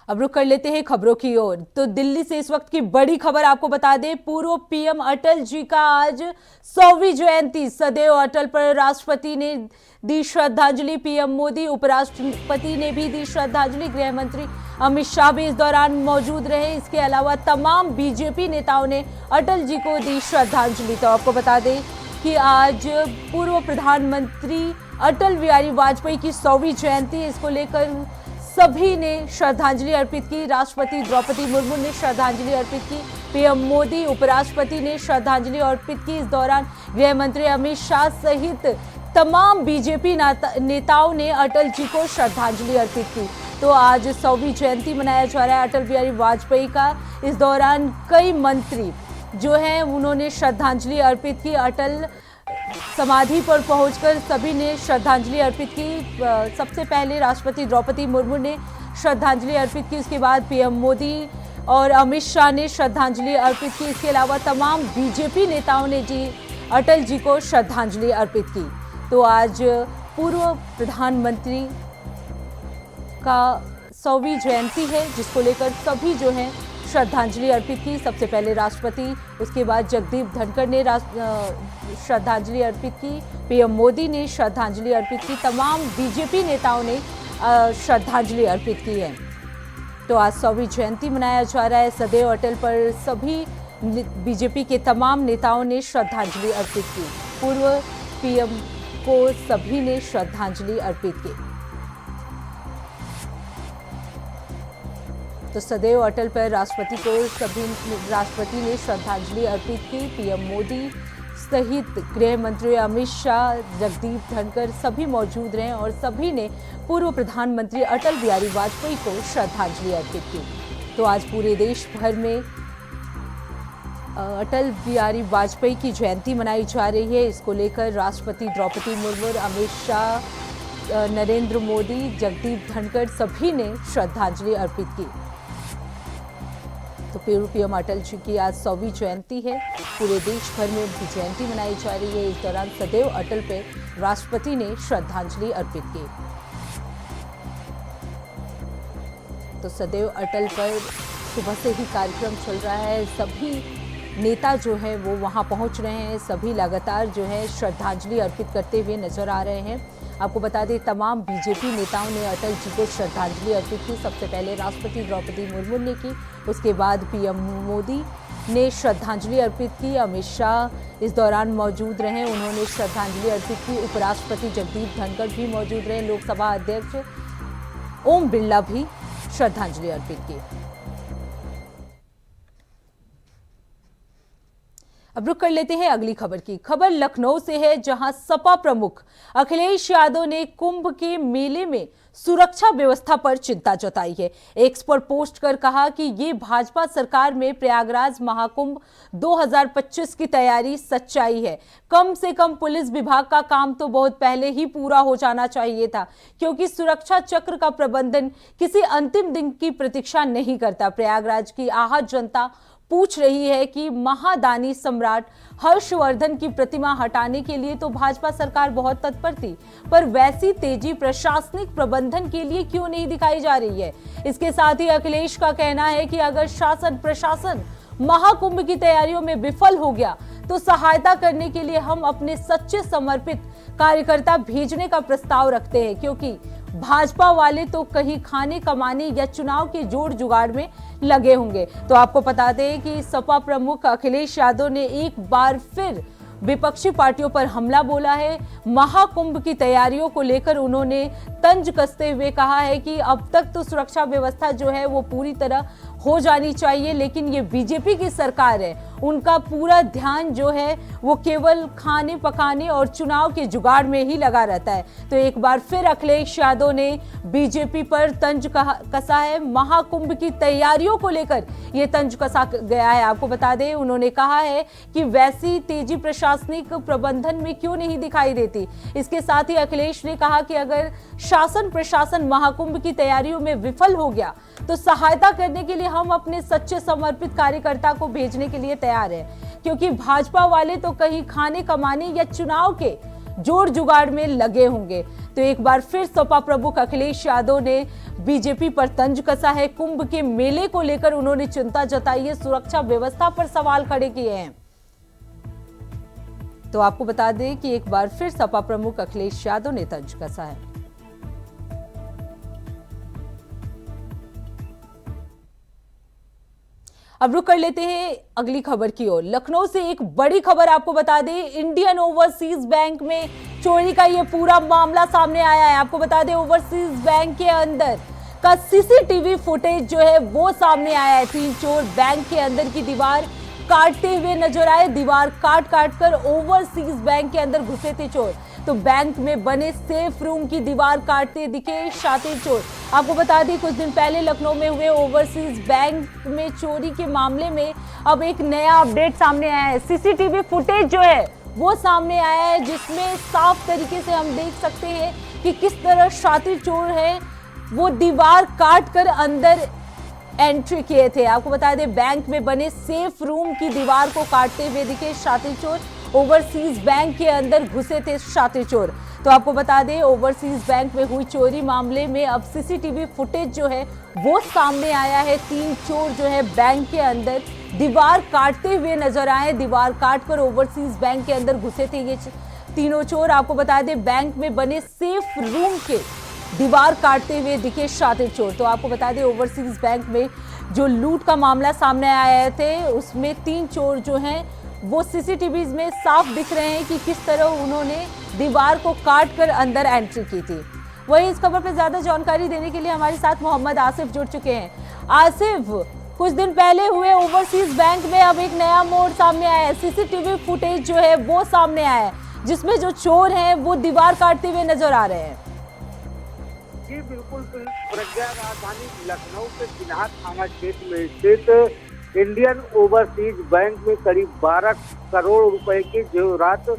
अब रुक कर लेते हैं खबरों की ओर। तो दिल्ली से इस वक्त की बड़ी खबर आपको बता दें, पूर्व पीएम अटल जी का आज 100वीं जयंती। सदैव अटल पर राष्ट्रपति ने दी श्रद्धांजलि, पीएम मोदी, उपराष्ट्रपति ने भी दी श्रद्धांजलि, गृह मंत्री अमित शाह भी इस दौरान मौजूद रहे। इसके अलावा तमाम बीजेपी नेताओं ने अटल जी को दी श्रद्धांजलि। तो आपको बता दें कि आज पूर्व प्रधानमंत्री अटल बिहारी वाजपेयी की 100वीं जयंती, इसको लेकर सभी ने श्रद्धांजलि अर्पित की। राष्ट्रपति द्रौपदी मुर्मू ने श्रद्धांजलि अर्पित की, पीएम मोदी, उपराष्ट्रपति ने श्रद्धांजलि अर्पित की। इस दौरान गृह मंत्री अमित शाह सहित तमाम बीजेपी नेताओं ने अटल जी को श्रद्धांजलि अर्पित की। तो आज 100वीं जयंती मनाया जा रहा है अटल बिहारी वाजपेयी का। इस दौरान कई मंत्री जो हैं उन्होंने श्रद्धांजलि अर्पित की। अटल समाधि पर पहुंचकर सभी ने श्रद्धांजलि अर्पित की। सबसे पहले राष्ट्रपति द्रौपदी मुर्मू ने श्रद्धांजलि अर्पित की, उसके बाद पीएम मोदी और अमित शाह ने श्रद्धांजलि अर्पित की। इसके अलावा तमाम बीजेपी नेताओं ने अटल जी को श्रद्धांजलि अर्पित की। तो आज पूर्व प्रधानमंत्री का 100वीं जयंती है, जिसको लेकर सभी जो हैं श्रद्धांजलि अर्पित की। सबसे पहले राष्ट्रपति, उसके बाद जगदीप धनखड़ ने श्रद्धांजलि अर्पित की, पीएम मोदी ने श्रद्धांजलि अर्पित की, तमाम बीजेपी नेताओं ने श्रद्धांजलि अर्पित की है। तो आज 100वीं जयंती मनाया जा रहा है। सदैव अटल पर सभी बीजेपी के तमाम नेताओं ने श्रद्धांजलि अर्पित की। पूर्व पीएम को सभी ने श्रद्धांजलि अर्पित की। तो सदैव अटल पर राष्ट्रपति ने श्रद्धांजलि अर्पित की। पीएम मोदी सहित गृह मंत्री अमित शाह, जगदीप धनखड़ सभी मौजूद रहे और सभी ने पूर्व प्रधानमंत्री अटल बिहारी वाजपेयी को श्रद्धांजलि अर्पित की। तो आज पूरे देश भर में अटल बिहारी वाजपेयी की जयंती मनाई जा रही है। इसको लेकर राष्ट्रपति द्रौपदी मुर्मू, अमित शाह, नरेंद्र मोदी, जगदीप धनखड़ सभी ने श्रद्धांजलि अर्पित की। तो पूर्व पीएम अटल जी की आज 100वीं जयंती है। पूरे देश भर में उनकी जयंती मनाई जा रही है। इस दौरान सदैव अटल पे राष्ट्रपति ने श्रद्धांजलि अर्पित की। तो सदैव अटल पर सुबह से ही कार्यक्रम चल रहा है। सभी नेता जो है वो वहां पहुंच रहे हैं। सभी लगातार जो है श्रद्धांजलि अर्पित करते हुए नजर आ रहे हैं। आपको बता दें, तमाम बीजेपी नेताओं ने अटल जी को श्रद्धांजलि अर्पित की। सबसे पहले राष्ट्रपति द्रौपदी मुर्मू ने की, उसके बाद पीएम मोदी ने श्रद्धांजलि अर्पित की। अमित शाह इस दौरान मौजूद रहे, उन्होंने श्रद्धांजलि अर्पित की। उपराष्ट्रपति जगदीप धनखड़ भी मौजूद रहे। लोकसभा अध्यक्ष ओम बिरला भी श्रद्धांजलि अर्पित की। अब रुक कर लेते हैं अगली खबर की। खबर लखनऊ से है, जहां सपा प्रमुख अखिलेश यादव ने कुंभ के मेले में सुरक्षा व्यवस्था पर चिंता जताई है। एक्स पर पोस्ट कर कहा कि ये भाजपा सरकार में प्रयागराज महाकुंभ 2025 की तैयारी सच्चाई है। कम से कम पुलिस विभाग का काम तो बहुत पहले ही पूरा हो जाना चाहिए था, क्योंकि सुरक्षा चक्र का प्रबंधन किसी अंतिम दिन की प्रतीक्षा नहीं करता। प्रयागराज की आहत जनता पूछ रही है कि महादानी सम्राट हर्षवर्धन की प्रतिमा हटाने के लिए तो भाजपा सरकार बहुत तत्पर थी, पर वैसी तेजी प्रशासनिक प्रबंधन के लिए क्यों नहीं दिखाई जा रही है। इसके साथ ही अखिलेश का कहना है कि अगर शासन प्रशासन महाकुंभ की तैयारियों में विफल हो गया तो सहायता करने के लिए हम अपने सच्चे समर्पित कार्यकर्ता भेजने का प्रस्ताव रखते हैं, क्योंकि भाजपा वाले तो कहीं खाने कमाने या चुनाव के जोड़ जुगाड़ में लगे होंगे। तो आपको बता दें कि सपा प्रमुख अखिलेश यादव ने एक बार फिर विपक्षी पार्टियों पर हमला बोला है। महाकुंभ की तैयारियों को लेकर उन्होंने तंज कसते हुए कहा है कि अब तक तो सुरक्षा व्यवस्था जो है वो पूरी तरह हो जानी चाहिए, लेकिन ये बीजेपी की सरकार है, उनका पूरा ध्यान जो है वो केवल खाने पकाने और चुनाव के जुगाड़ में ही लगा रहता है। तो एक बार फिर अखिलेश यादव ने बीजेपी पर तंज कसा है। महाकुंभ की तैयारियों को लेकर ये तंज कसा गया है। आपको बता दें, उन्होंने कहा है कि वैसी तेजी प्रशासनिक प्रबंधन में क्यों नहीं दिखाई देती। इसके साथ ही अखिलेश ने कहा कि अगर शासन प्रशासन महाकुंभ की तैयारियों में विफल हो गया तो सहायता करने के लिए हम अपने सच्चे समर्पित कार्यकर्ता को भेजने के लिए तैयार हैं, क्योंकि भाजपा वाले तो कहीं खाने कमाने या चुनाव के जोड़ जुगाड़ में लगे होंगे। तो एक बार फिर सपा प्रमुख अखिलेश यादव ने बीजेपी पर तंज कसा है। कुंभ के मेले को लेकर उन्होंने चिंता जताई है, सुरक्षा व्यवस्था पर सवाल खड़े किए हैं। तो आपको बता दें कि एक बार फिर सपा प्रमुख अखिलेश यादव ने तंज कसा है। अब रुक कर लेते हैं अगली खबर की ओर। लखनऊ से एक बड़ी खबर आपको बता दें, इंडियन ओवरसीज बैंक में चोरी का ये पूरा मामला सामने आया है। आपको बता दें ओवरसीज बैंक के अंदर का सीसीटीवी फुटेज जो है वो सामने आया है। 3 चोर बैंक के अंदर की दीवार काटते हुए नजर आए। दीवार काट कर ओवरसीज बैंक के अंदर घुसे थे चोर। तो बैंक में बने सेफ रूम की दीवार काटते दिखे शातिर चोर। आपको बता दें कुछ दिन पहले लखनऊ में हुए ओवरसीज बैंक में चोरी के मामले में अब एक नया अपडेट सामने आया है। सीसीटीवी फुटेज जो है वो सामने आया है, जिसमें साफ तरीके से हम देख सकते हैं कि किस तरह शातिर चोर है वो दीवार काट कर अंदर एंट्री किए थे। आपको बता दें बैंक में बने सेफ रूम की दीवार को काटते हुए दिखे शातिर चोर। ओवरसीज बैंक के अंदर घुसे थे शातिर चोर। तो आपको बता दें ओवरसीज बैंक में हुई चोरी मामले में अब सीसीटीवी फुटेज जो है वो सामने आया है। 3 चोर जो है बैंक के अंदर दीवार काटते हुए नजर आए। दीवार काटकर ओवरसीज बैंक के अंदर घुसे थे ये तीनों चोर। आपको बता दें बैंक में बने सेफ रूम के दीवार काटते हुए दिखे शातिर चोर। तो आपको बता दें ओवरसीज बैंक में जो लूट का मामला सामने आए थे उसमें 3 चोर जो हैं वो सीसीटीवी में साफ दिख रहे हैं कि किस तरह उन्होंने दीवार को काट कर अंदर एंट्री की थी। वहीं इस खबर पर ज्यादा जानकारी देने के लिए हमारे साथ मोहम्मद आसिफ जुड़ चुके हैं। आसिफ, कुछ दिन पहले हुए ओवरसीज बैंक में अब एक नया मोड़ सामने आया है। सीसीटीवी फुटेज जो है वो सामने आया है जिसमें जो चोर हैं वो दीवार काटते हुए नजर आ रहे हैं। जी बिल्कुल, प्रज्ञा राजधानी लखनऊ के चिन्हार थाना क्षेत्र में स्थित इंडियन ओवरसीज बैंक में करीब 12 करोड़ रुपए के जेवरात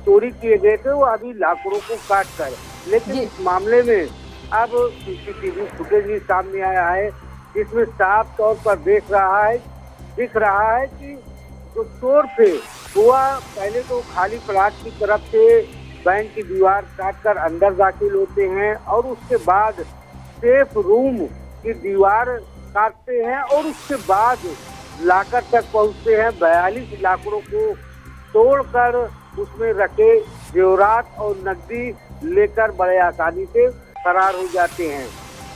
चोरी किए गए थे, वो अभी लाखों को काट कर। लेकिन इस मामले में अब सीसीटीवी फुटेज भी सामने आया है जिसमें साफ तौर पर दिख रहा है कि जो चोर थे वह पहले तो खाली प्लाट की तरफ से बैंक की दीवार काटकर अंदर दाखिल होते हैं और उसके बाद सेफ रूम की दीवार काटते हैं और उसके बाद लाकर तक पहुंचते हैं। 42 लाखों को तोड़कर उसमें रखे जेवरात और नकदी लेकर बड़े आसानी से फरार हो जाते हैं।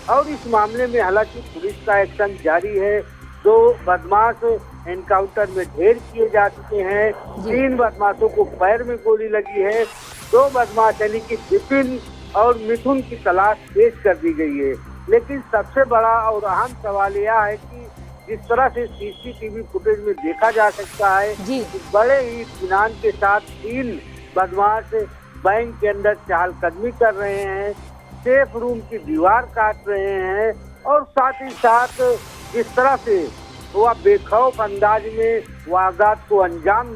और इस मामले में हालांकि पुलिस का एक्शन जारी है। 2 बदमाश एनकाउंटर में ढेर किए जा चुके हैं। 3 बदमाशों को पैर में गोली लगी है। 2 बदमाश यानी कि विपिन और मिथुन की तलाश तेज कर दी गई है। लेकिन सबसे बड़ा और अहम सवाल यह है कि जिस तरह से सीसीटीवी फुटेज में देखा जा सकता है कि बड़े ही इत्मीनान के साथ 3 बदमाश बैंक के अंदर चहलकदमी कर रहे हैं, सेफ रूम की दीवार काट रहे हैं और साथ ही साथ जिस तरह से वह बेखौफ अंदाज में वारदात को अंजाम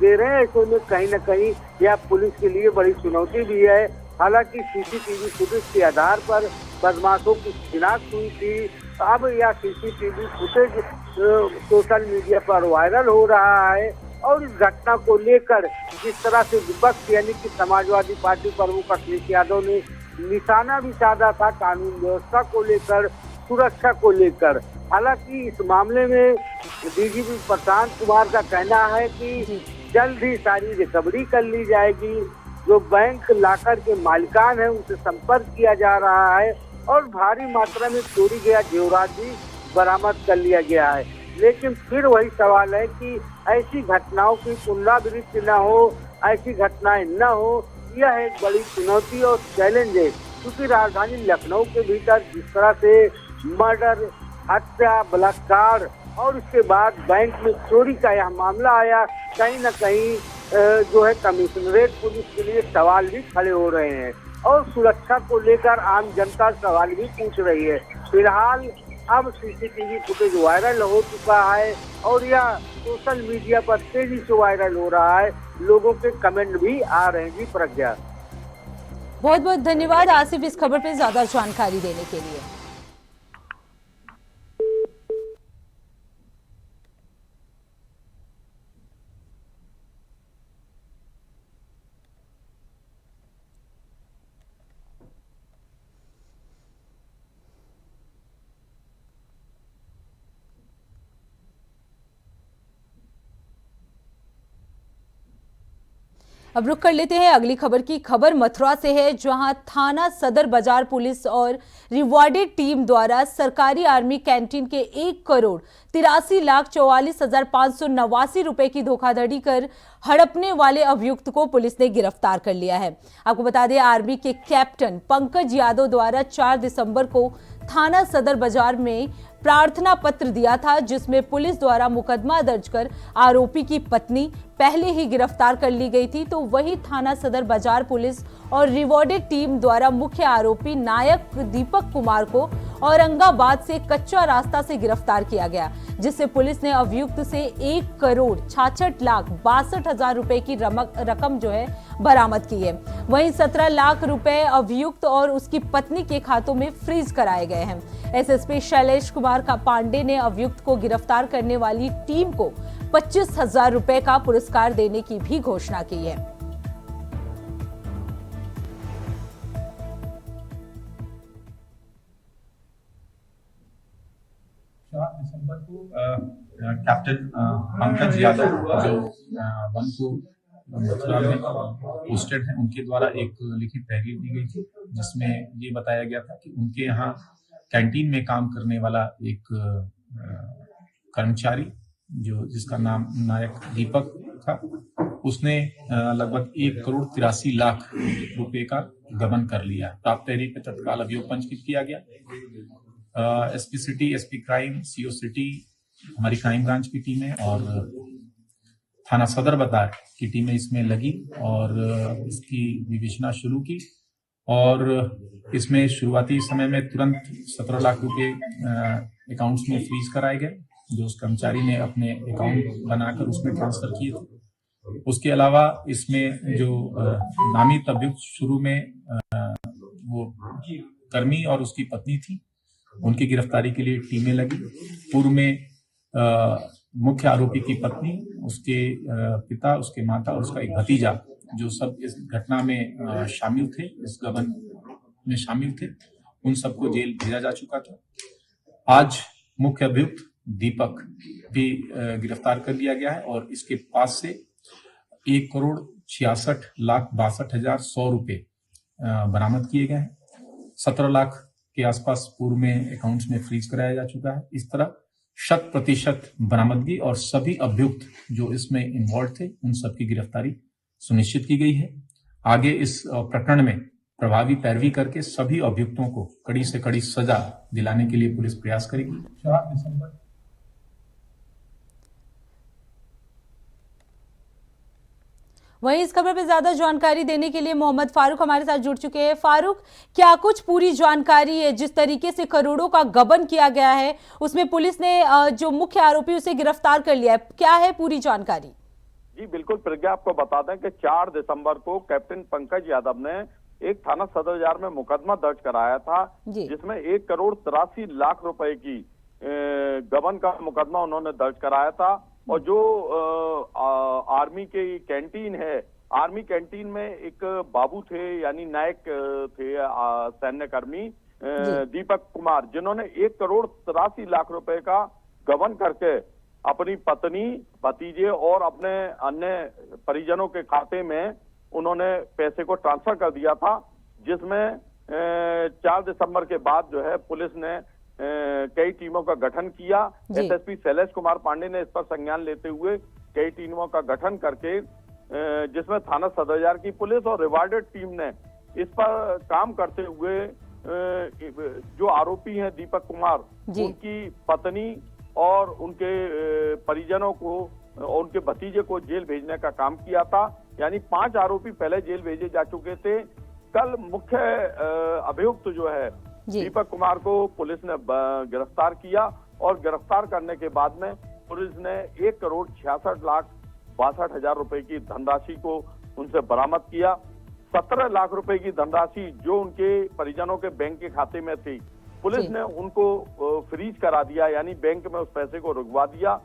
दे रहे हैं, ऐसे में कहीं न कहीं यह पुलिस के लिए बड़ी चुनौती भी है। हालांकि सीसीटीवी फुटेज के आधार पर बदमाशों की शिनाख्त हुई थी। अब यह सीसीटीवी फुटेज सोशल मीडिया पर वायरल हो रहा है और इस घटना को लेकर जिस तरह से विपक्ष यानी कि समाजवादी पार्टी प्रमुख अखिलेश यादव ने निशाना भी साधा था कानून व्यवस्था को लेकर, सुरक्षा को लेकर। हालांकि इस मामले में डीजीपी प्रशांत कुमार का कहना है कि जल्द ही सारी रिकवरी कर ली जाएगी। जो बैंक लाकर के मालिकान है उनसे संपर्क किया जा रहा है और भारी मात्रा में चोरी गया जेवरात भी बरामद कर लिया गया है। लेकिन फिर वही सवाल है कि ऐसी घटनाओं की पुनरावृत्ति न हो, ऐसी घटनाएं न हो, यह एक बड़ी चुनौती और चैलेंज है। क्योंकि राजधानी लखनऊ के भीतर जिस तरह से मर्डर, हत्या, बलात्कार और उसके बाद बैंक में चोरी का यह मामला आया, कहीं न कहीं जो है कमिश्नरेट पुलिस के लिए सवाल भी खड़े हो रहे हैं और सुरक्षा को लेकर आम जनता सवाल भी पूछ रही है। फिलहाल अब सीसीटीवी फुटेज वायरल हो चुका है और यह सोशल मीडिया पर तेजी से वायरल हो रहा है। लोगों के कमेंट भी आ रहे हैं। जी प्रज्ञा, बहुत बहुत धन्यवाद आसिफ इस खबर पे ज्यादा जानकारी देने के लिए। अब रुक कर लेते हैं अगली खबर की। खबर मथुरा से है, जहां थाना सदर बाजार पुलिस और रिवॉर्डेड टीम द्वारा सरकारी आर्मी कैंटीन के 1,83,44,589 रुपए की धोखाधड़ी कर हड़पने वाले अभियुक्त को पुलिस ने गिरफ्तार कर लिया है। आपको बता दें, आर्मी के कैप्टन पंकज यादव द्वारा 4 दिसंबर को थाना सदर बाजार में प्रार्थना पत्र दिया था, जिसमें पुलिस द्वारा मुकदमा दर्ज कर आरोपी की पत्नी पहले ही गिरफ्तार कर ली गई थी। तो वही थाना सदर बाजार पुलिस और रिवॉर्डेड टीम द्वारा मुख्य आरोपी नायक दीपक कुमार को औरंगाबाद से कच्चा रास्ता से गिरफ्तार किया गया, जिससे पुलिस ने अभियुक्त से 1,66,62,000 रुपए की रकम जो है बरामद की है। वहीं 17 लाख रुपए अभियुक्त और उसकी पत्नी के खातों में फ्रीज कराए गए हैं। एसएसपी शैलेश कुमार का पांडे ने अभियुक्त को गिरफ्तार करने वाली टीम को 25,000 रुपए का पुरस्कार देने की भी घोषणा की है। 4 दिसंबर को कैप्टन पंकज यादव जो वन को मथुरा में पोस्टेड हैं, उनके द्वारा एक लिखित तहरीर दी गई थी, जिसमें ये बताया गया था कि उनके यहाँ कैंटीन में काम करने वाला एक कर्मचारी जिसका नाम नायक दीपक था, उसने लगभग 1,83,00,000 रुपए का गबन कर लिया। प्राप्त तहरीर पे तत्काल अभियोग पंजीकृत किया गया। SP city, SP crime, CO city, हमारी क्राइम ब्रांच की टीमें और थाना सदर बाजार की टीमें इसमें लगी और इसकी विवेचना शुरू की और इसमें शुरुआती समय में तुरंत 17 लाख रुपए अकाउंट्स में फ्रीज कराए गए, जो उस कर्मचारी ने अपने अकाउंट बनाकर उसमें ट्रांसफर किए थे। उसके अलावा इसमें जो नामित अभियुक्त शुरू में वो कर्मी और उसकी पत्नी थी, उनकी गिरफ्तारी के लिए टीमें लगी। पूर्व में मुख्य आरोपी की पत्नी, उसके पिता, उसके माता और उसका एक भतीजा, जो सब इस घटना में शामिल थे, इस गबन में शामिल थे, उन सबको जेल भेजा जा चुका था। आज मुख्य अभियुक्त दीपक भी गिरफ्तार कर लिया गया है और इसके पास से 1,66,62,100 रुपए बरामद किए गए हैं। 17 लाख के आसपास पूर्व में अकाउंट्स में फ्रीज कराया जा चुका है। इस तरह 100% बरामदगी और सभी अभियुक्त जो इसमें इन्वॉल्व थे, उन सबकी गिरफ्तारी सुनिश्चित की गई है। आगे इस प्रकरण में प्रभावी पैरवी करके सभी अभियुक्तों को कड़ी से कड़ी सजा दिलाने के लिए पुलिस प्रयास करेगी। 4 दिसंबर वहीं इस खबर पर ज्यादा जानकारी देने के लिए मोहम्मद फारूक हमारे साथ जुड़ चुके हैं। फारूक, क्या कुछ पूरी जानकारी है? जिस तरीके से करोड़ों का गबन किया गया है, उसमें पुलिस ने जो मुख्य आरोपी उसे गिरफ्तार कर लिया है, क्या है पूरी जानकारी? जी बिल्कुल प्रज्ञा, आपको बता दें कि 4 दिसंबर को कैप्टन पंकज यादव ने एक थाना सदर बाजार में मुकदमा दर्ज कराया था, जिसमें 1,83,00,000 रुपए की गबन का मुकदमा उन्होंने दर्ज कराया था। और जो आर्मी की कैंटीन है, आर्मी कैंटीन में एक बाबू थे, यानी नायक थे सैन्य कर्मी दीपक कुमार, जिन्होंने 1,83,00,000 रुपए का गबन करके अपनी पत्नी, भतीजे और अपने अन्य परिजनों के खाते में उन्होंने पैसे को ट्रांसफर कर दिया था, जिसमें 4 दिसंबर के बाद जो है पुलिस ने कई टीमों का गठन किया। एसएसपी शैलेश कुमार पांडे ने इस पर संज्ञान लेते हुए कई टीमों का गठन करके, जिसमें थाना सदर बाजार की पुलिस और रिवॉर्डेड टीम ने इस पर काम करते हुए जो आरोपी हैं दीपक कुमार, उनकी पत्नी और उनके परिजनों को, उनके भतीजे को जेल भेजने का काम किया था। यानी 5 आरोपी पहले जेल भेजे जा चुके थे। कल मुख्य अभियुक्त जो है दीपक कुमार को पुलिस ने गिरफ्तार किया और गिरफ्तार करने के बाद में पुलिस ने 1,66,62,000 रुपए की धनराशि को उनसे बरामद किया। 17 लाख रुपए की धनराशि जो उनके परिजनों के बैंक के खाते में थी, पुलिस ने उनको फ्रीज करा दिया, यानी बैंक में उस पैसे को रुकवा दिया।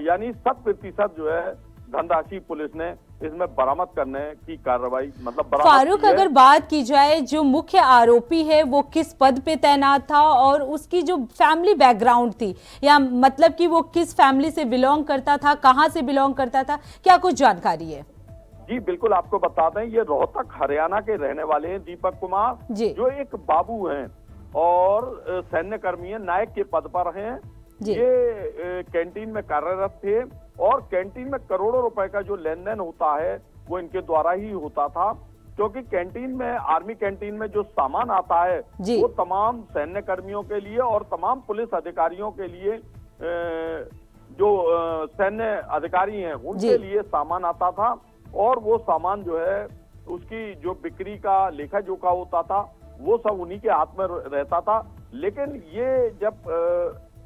यानी 100% जो है धनराशि पुलिस ने इसमें बरामद करने की कार्रवाई फारूक, अगर बात की जाए, जो मुख्य आरोपी है वो किस पद पे तैनात था और उसकी जो फैमिली बैकग्राउंड थी, या मतलब कि वो किस फैमिली से बिलोंग करता था, कहां से बिलोंग करता था, क्या कुछ जानकारी है? जी बिल्कुल, आपको बता दें ये रोहतक हरियाणा के रहने वाले हैं दीपक कुमार, जी। जो एक बाबू हैं और सैन्य कर्मी हैं, नायक के पद पर हैं। जी। ये कैंटीन में कार्यरत थे और कैंटीन में करोड़ों रुपए का जो लेन देन होता है वो इनके द्वारा ही होता था, क्योंकि कैंटीन में, आर्मी कैंटीन में जो सामान आता है जी। वो तमाम सैन्य कर्मियों के लिए और तमाम पुलिस अधिकारियों के लिए, जो सैन्य अधिकारी हैं जी। उनके लिए सामान आता था और वो सामान जो है उसकी जो बिक्री का लेखा जोखा होता था वो सब उन्हीं के हाथ में रहता था। लेकिन ये जब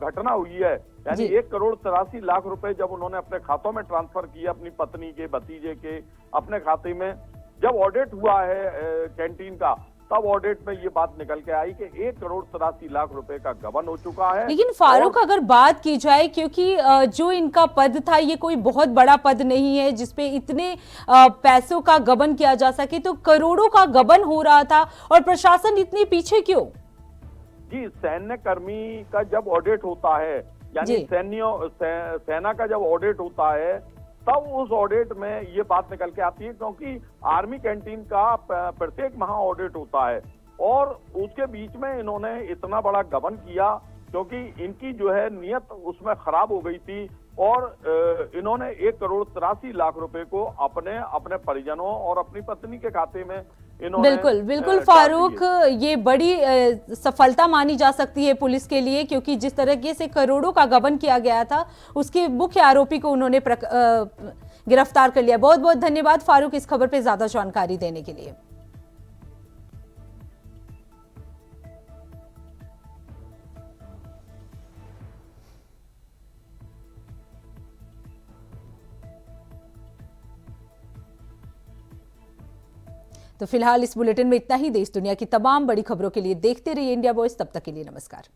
घटना हुई है, यानी जी। 1,83,00,000 रुपए जब उन्होंने अपने खातों में ट्रांसफर किए, अपनी पत्नी के, भतीजे के अपने खाते में, जब ऑडिट हुआ है कैंटीन का, तब ऑडिट में ये बात निकल के आई कि 1,83,00,000 रुपए का गबन हो चुका है। लेकिन फारूक, अगर बात की जाए, क्योंकि जो इनका पद था ये कोई बहुत बड़ा पद नहीं है जिसपे इतने पैसों का गबन किया जा सके, तो करोड़ों का गबन हो रहा था और प्रशासन इतने पीछे क्यों? जी, सैन्य कर्मी का जब ऑडिट होता है, यानी जी। सेना का जब ऑडिट होता है, तब उस ऑडिट में ये बात निकल के आती है, क्योंकि आर्मी कैंटीन का प्रत्येक माह ऑडिट होता है और उसके बीच में इन्होंने इतना बड़ा गबन किया क्योंकि इनकी जो है नियत उसमें खराब हो गई थी और इन्होंने 1,83,00,000 रुपए को अपने परिजनों और अपनी पत्नी के खाते में इन्होंने बिल्कुल बिल्कुल डाल फारूक, दिए। ये बड़ी सफलता मानी जा सकती है पुलिस के लिए, क्योंकि जिस तरीके से करोड़ों का गबन किया गया था उसके मुख्य आरोपी को उन्होंने गिरफ्तार कर लिया। बहुत बहुत धन्यवाद फारूक इस खबर पे ज्यादा जानकारी देने के लिए। तो फिलहाल इस बुलेटिन में इतना ही। देश दुनिया की तमाम बड़ी खबरों के लिए देखते रहिए इंडिया वॉइस। तब तक के लिए नमस्कार।